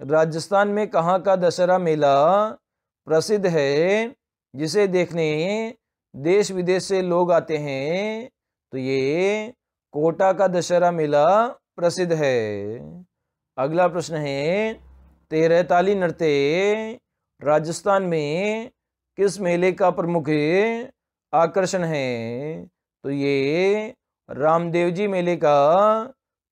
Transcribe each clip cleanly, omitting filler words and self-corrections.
राजस्थान में कहाँ का दशहरा मेला प्रसिद्ध है, जिसे देखने देश विदेश से लोग आते हैं? तो ये कोटा का दशहरा मेला प्रसिद्ध है। अगला प्रश्न है, 13 ताली नृत्य राजस्थान में किस मेले का प्रमुख आकर्षण है? तो ये रामदेव जी मेले का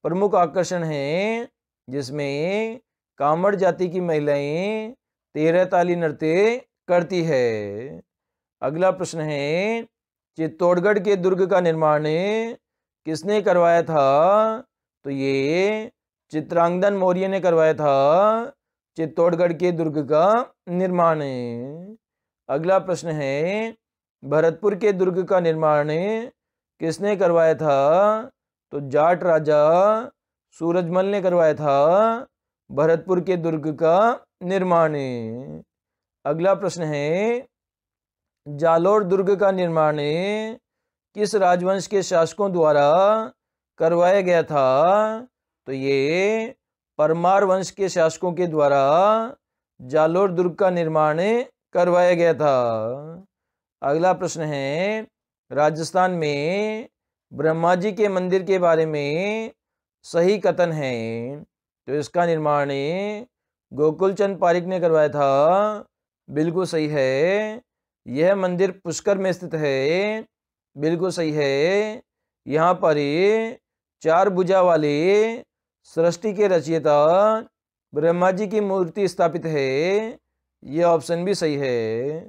प्रमुख आकर्षण है, जिसमें कामड़ जाति की महिलाएं 13 ताली नृत्य करती है। अगला प्रश्न है, चित्तौड़गढ़ के दुर्ग का निर्माण किसने करवाया था? तो ये चित्रांगद मौर्य ने करवाया था चित्तौड़गढ़ के दुर्ग का निर्माण। अगला प्रश्न है, भरतपुर के दुर्ग का निर्माण किसने करवाया था? तो जाट राजा सूरजमल ने करवाया था भरतपुर के दुर्ग का निर्माण। अगला प्रश्न है, जालोर दुर्ग का निर्माण किस राजवंश के शासकों द्वारा करवाया गया था? तो ये परमार वंश के शासकों के द्वारा जालोर दुर्ग का निर्माण करवाया गया था। अगला प्रश्न है, राजस्थान में ब्रह्मा जी के मंदिर के बारे में सही कथन है? तो इसका निर्माण गोकुल चंद पारिक ने करवाया था। बिल्कुल सही है। यह मंदिर पुष्कर में स्थित है। बिल्कुल सही है। यहाँ पर 4 भुजा वाले सृष्टि के रचयिता ब्रह्मा जी की मूर्ति स्थापित है। यह ऑप्शन भी सही है।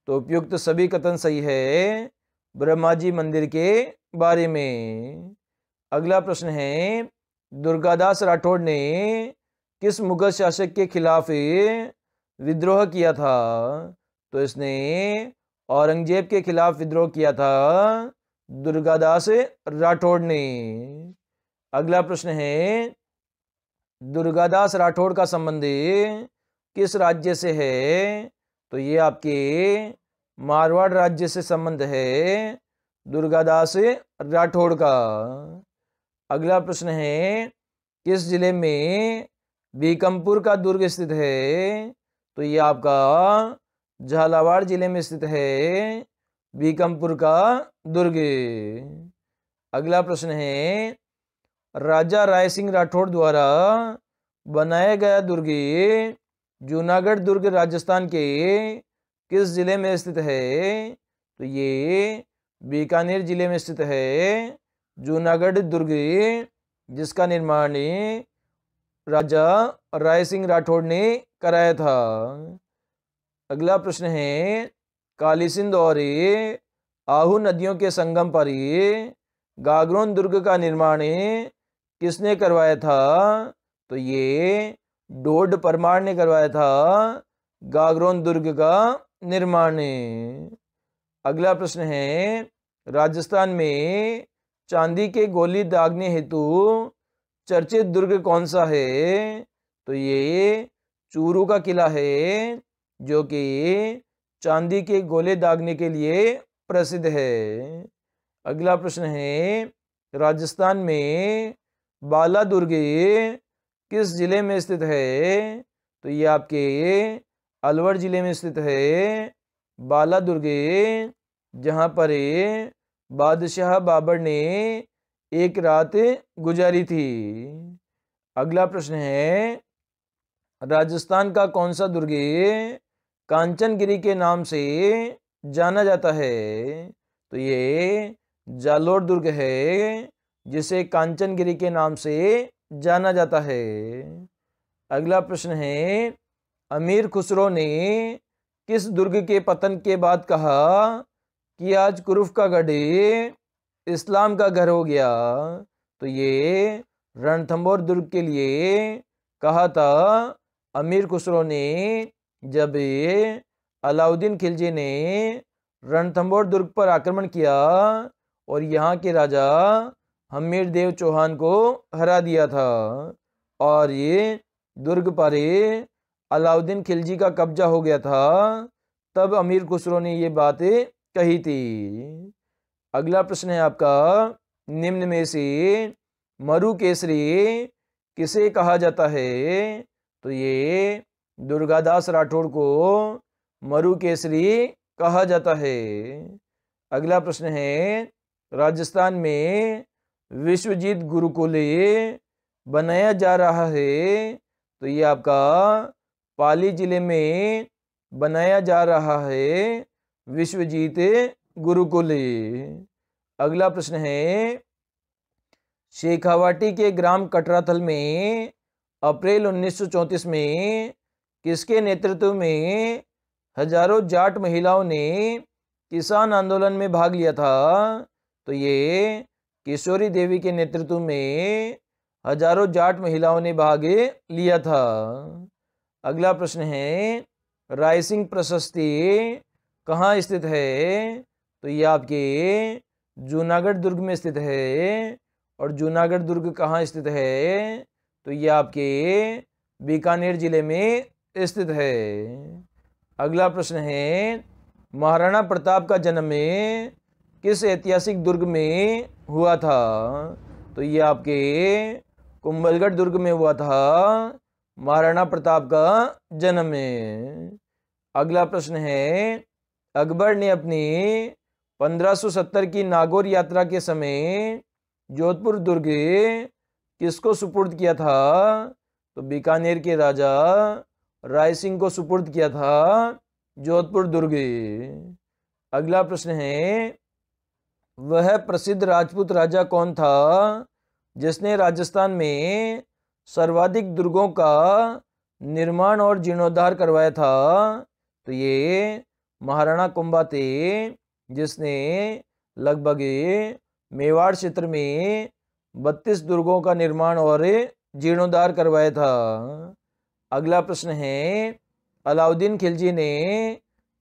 तो उपयुक्त सभी कथन सही है ब्रह्मा जी मंदिर के बारे में। अगला प्रश्न है, दुर्गादास राठौड़ ने किस मुगल शासक के खिलाफ विद्रोह किया था? तो इसने औरंगजेब के खिलाफ विद्रोह किया था दुर्गादास राठौड़ ने। अगला प्रश्न है, दुर्गादास राठौड़ का संबंध किस राज्य से है? तो ये आपके मारवाड़ राज्य से संबंध है दुर्गादास राठौड़ का। अगला प्रश्न है, किस जिले में बीकमपुर का दुर्ग स्थित है? तो ये आपका झालावाड़ जिले में स्थित है बीकमपुर का दुर्ग। अगला प्रश्न है, राजा राय सिंह राठौड़ द्वारा बनाया गया दुर्ग जूनागढ़ दुर्ग राजस्थान के किस जिले में स्थित है? तो ये बीकानेर जिले में स्थित है जूनागढ़ दुर्ग, जिसका निर्माण राजा राय सिंह राठौड़ ने कराया था। अगला प्रश्न है, काली सिंध और आहू नदियों के संगम पर गागरोन दुर्ग का निर्माण किसने करवाया था? तो ये डोड परमार ने करवाया था गागरोन दुर्ग का निर्माण। अगला प्रश्न है, राजस्थान में चांदी के गोली दागने हेतु चर्चित दुर्ग कौन सा है? तो ये चूरू का किला है, जो कि चांदी के गोले दागने के लिए प्रसिद्ध है। अगला प्रश्न है, राजस्थान में बाला दुर्ग किस जिले में स्थित है? तो ये आपके अलवर जिले में स्थित है बाला दुर्ग, जहाँ पर बादशाह बाबर ने एक रात गुजारी थी। अगला प्रश्न है, राजस्थान का कौन सा दुर्ग कांचनगिरी के नाम से जाना जाता है? तो ये जालोर दुर्ग है, जिसे कांचनगिरी के नाम से जाना जाता है। अगला प्रश्न है, अमीर खुसरो ने किस दुर्ग के पतन के बाद कहा कि आज कुरुफ का गढ़ इस्लाम का घर हो गया? तो ये रणथंभौर दुर्ग के लिए कहा था अमीर खुसरो ने, जब अलाउद्दीन खिलजी ने रणथंभौर दुर्ग पर आक्रमण किया और यहाँ के राजा हमीर देव चौहान को हरा दिया था, और ये दुर्ग पर अलाउद्दीन खिलजी का कब्जा हो गया था। तब अमीर खुसरो ने ये बात कही थी। अगला प्रश्न है आपका, निम्न में से मरु केसरी किसे कहा जाता है? तो ये दुर्गादास राठौड़ को मरु केसरी कहा जाता है। अगला प्रश्न है, राजस्थान में विश्वजीत गुरुकुल बनाया जा रहा है, तो ये आपका पाली जिले में बनाया जा रहा है विश्वजीत गुरुकुल। अगला प्रश्न है, शेखावाटी के ग्राम कटराथल में अप्रैल 1934 में किसके नेतृत्व में हजारों जाट महिलाओं ने किसान आंदोलन में भाग लिया था? तो ये किशोरी देवी के नेतृत्व में हजारों जाट महिलाओं ने भाग लिया था। अगला प्रश्न है, रायसिंह प्रशस्ति कहाँ स्थित है? तो ये आपके जूनागढ़ दुर्ग में स्थित है। और जूनागढ़ दुर्ग कहाँ स्थित है? तो ये आपके बीकानेर जिले में स्थित है। अगला प्रश्न है, महाराणा प्रताप का जन्म किस ऐतिहासिक दुर्ग में हुआ था? तो ये आपके कुंभलगढ़ दुर्ग में हुआ था महाराणा प्रताप का जन्म। अगला प्रश्न है, अकबर ने अपनी 1570 की नागौर यात्रा के समय जोधपुर दुर्ग किसको सुपुर्द किया था? तो बीकानेर के राजा राय सिंह को सुपुर्द किया था जोधपुर दुर्ग। अगला प्रश्न है, वह प्रसिद्ध राजपूत राजा कौन था जिसने राजस्थान में सर्वाधिक दुर्गों का निर्माण और जीर्णोद्धार करवाया था? तो ये महाराणा कुंभा थे, जिसने लगभग मेवाड़ क्षेत्र में 32 दुर्गों का निर्माण और जीर्णोद्धार करवाया था। अगला प्रश्न है, अलाउद्दीन खिलजी ने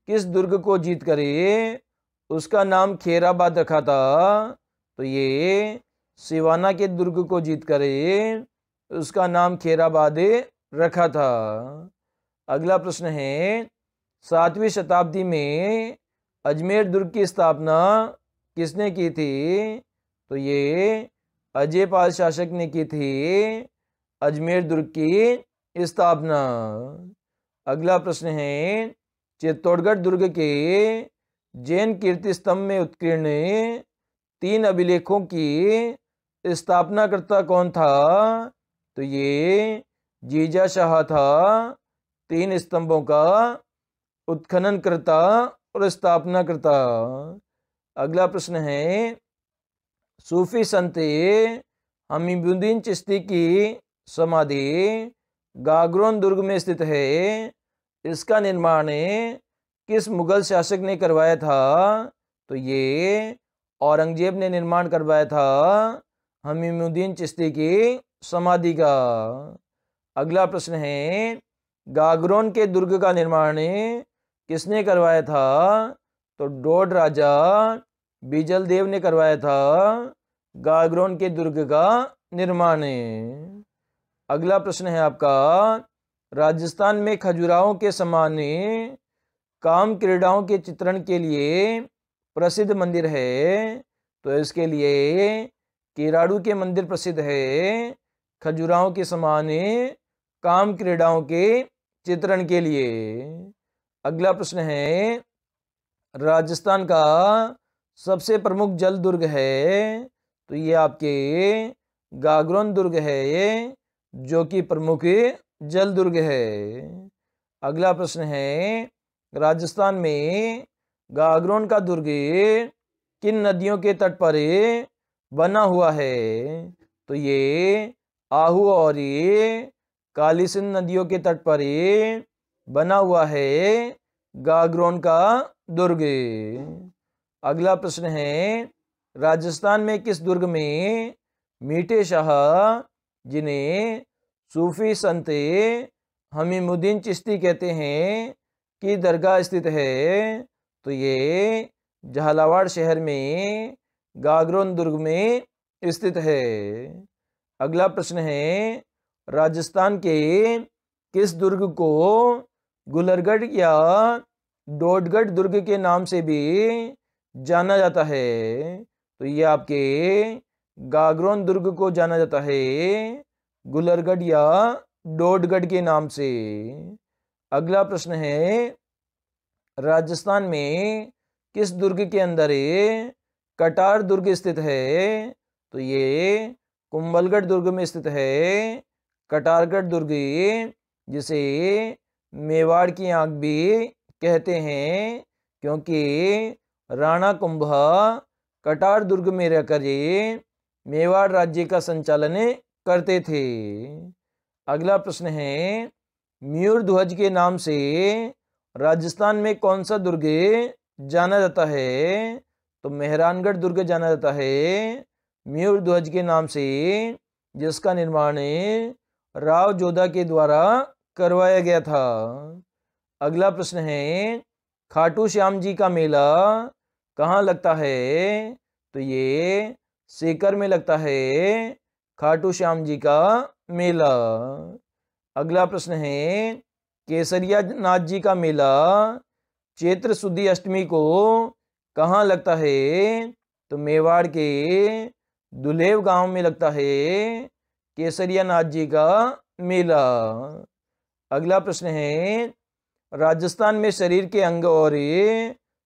किस दुर्ग को जीत कर उसका नाम खैराबाद रखा था? तो ये सिवाना के दुर्ग को जीत कर उसका नाम खैराबाद रखा था। अगला प्रश्न है, 7वीं शताब्दी में अजमेर दुर्ग की स्थापना किसने की थी? तो ये अजयपाल शासक ने की थी अजमेर दुर्ग की स्थापना। अगला प्रश्न है, चित्तौड़गढ़ दुर्ग के जैन कीर्ति स्तंभ में उत्कीर्ण 3 अभिलेखों की स्थापनाकर्ता कौन था? तो ये जीजा शाह था, 3 स्तंभों का उत्खनन करता और स्थापना करता। अगला प्रश्न है, सूफी संत हमीमुद्दीन चिश्ती की समाधि गागरोन दुर्ग में स्थित है, इसका निर्माण किस मुगल शासक ने करवाया था? तो ये औरंगजेब ने निर्माण करवाया था हमीमुद्दीन चिश्ती की समाधि का। अगला प्रश्न है, गागरोन के दुर्ग का निर्माण किसने करवाया था? तो डोड राजा बीजल देव ने करवाया था गागरोन के दुर्ग का निर्माण। अगला प्रश्न है आपका, राजस्थान में खजुराहों के समान काम क्रीड़ाओं के चित्रण के लिए प्रसिद्ध मंदिर है, तो इसके लिए किराड़ू के मंदिर प्रसिद्ध है खजुराहों के समान काम क्रीड़ाओं के चित्रण के लिए। अगला प्रश्न है, राजस्थान का सबसे प्रमुख जल दुर्ग है, तो ये आपके गागरोन दुर्ग है, जो कि प्रमुख जल दुर्ग है। अगला प्रश्न है, राजस्थान में गागरोन का दुर्ग किन नदियों के तट पर बना हुआ है? तो ये आहू और काली सिंध नदियों के तट पर बना हुआ है गागरोन का दुर्ग। अगला प्रश्न है, राजस्थान में किस दुर्ग में मीठे शाह, जिन्हें सूफी संत हमीमुद्दीन चिश्ती कहते हैं, की दरगाह स्थित है? तो ये झालावाड़ शहर में गागरोन दुर्ग में स्थित है। अगला प्रश्न है, राजस्थान के किस दुर्ग को गुलरगढ़ या डोडगढ़ दुर्ग के नाम से भी जाना जाता है? तो ये आपके गागरोन दुर्ग को जाना जाता है गुलरगढ़ या डोडगढ़ के नाम से। अगला प्रश्न है, राजस्थान में किस दुर्ग के अंदर कटार दुर्ग स्थित है? तो ये कुंभलगढ़ दुर्ग में स्थित है कटारगढ़ दुर्ग, जिसे मेवाड़ की आंख भी कहते हैं, क्योंकि राणा कुंभा कटार दुर्ग में रहकर मेवाड़ राज्य का संचालन करते थे। अगला प्रश्न है, मयूर ध्वज के नाम से राजस्थान में कौन सा दुर्ग जाना जाता है? तो मेहरानगढ़ दुर्ग जाना जाता है मयूर ध्वज के नाम से, जिसका निर्माण राव जोधा के द्वारा करवाया गया था। अगला प्रश्न है, खाटू श्याम जी का मेला कहाँ लगता है? तो ये सीकर में लगता है खाटू श्याम जी का मेला। अगला प्रश्न है, केसरिया नाथ जी का मेला चैत्र शुद्धी अष्टमी को कहाँ लगता है? तो मेवाड़ के दुलेव गांव में लगता है केसरिया नाथ जी का मेला। अगला प्रश्न है, राजस्थान में शरीर के अंग और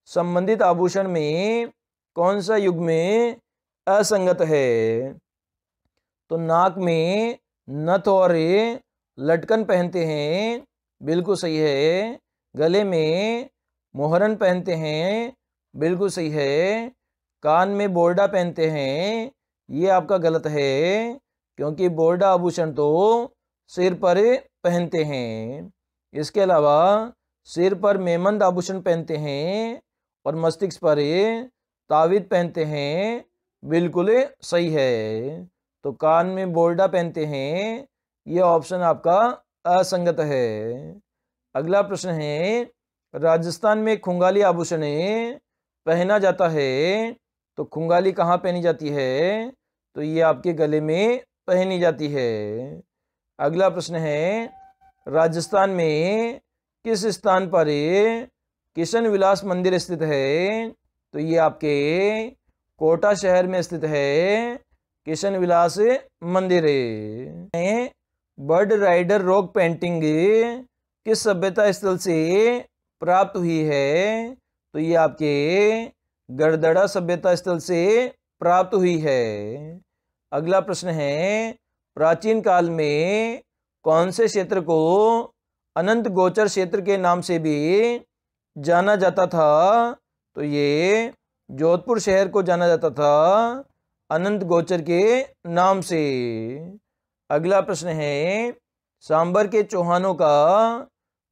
संबंधित आभूषण में कौन सा युग्म असंगत है? तो नाक में नथ और लटकन पहनते हैं, बिल्कुल सही है। गले में मोहरन पहनते हैं, बिल्कुल सही है। कान में बोर्डा पहनते हैं, ये आपका गलत है, क्योंकि बोर्डा आभूषण तो सिर पर पहनते हैं। इसके अलावा सिर पर मेमंद आभूषण पहनते हैं और मस्तिष्क पर तावीज पहनते हैं, बिल्कुल सही है। तो कान में बोर्डा पहनते हैं, यह ऑप्शन आपका असंगत है। अगला प्रश्न है, राजस्थान में खुंगाली आभूषण पहना जाता है, तो खुंगाली कहाँ पहनी जाती है? तो ये आपके गले में पहनी जाती है। अगला प्रश्न है, राजस्थान में किस स्थान पर किशन विलास मंदिर स्थित है? तो ये आपके कोटा शहर में स्थित है किशन विलास मंदिर। बर्ड राइडर रॉक पेंटिंग किस सभ्यता स्थल से प्राप्त हुई है? तो ये आपके गड़दड़ा सभ्यता स्थल से प्राप्त हुई है। अगला प्रश्न है, प्राचीन काल में कौन से क्षेत्र को अनंत गोचर क्षेत्र के नाम से भी जाना जाता था? तो ये जोधपुर शहर को जाना जाता था अनंत गोचर के नाम से। अगला प्रश्न है, सांबर के चौहानों का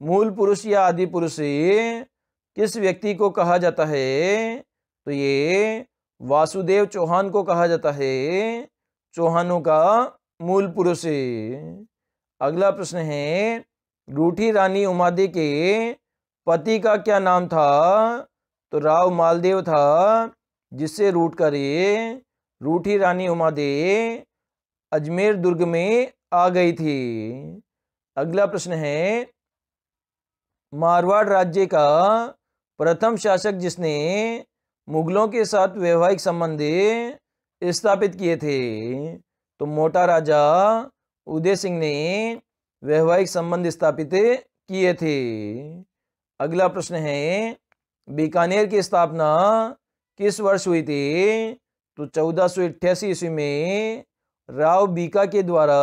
मूल पुरुष या आदि पुरुष किस व्यक्ति को कहा जाता है? तो ये वासुदेव चौहान को कहा जाता है चौहानों का मूल पुरुष। अगला प्रश्न है, रूठी रानी उमादे के पति का क्या नाम था? तो राव मालदेव था, जिससे रूठ कर रूठी रानी उमादे अजमेर दुर्ग में आ गई थी। अगला प्रश्न है, मारवाड़ राज्य का प्रथम शासक जिसने मुगलों के साथ वैवाहिक संबंध स्थापित किए थे? तो मोटा राजा उदय सिंह ने वैवाहिक संबंध स्थापित किए थे। अगला प्रश्न है, बीकानेर की स्थापना किस वर्ष हुई थी? तो 1488 ईस्वी में राव बीका के द्वारा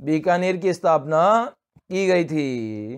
बीकानेर की स्थापना की गई थी।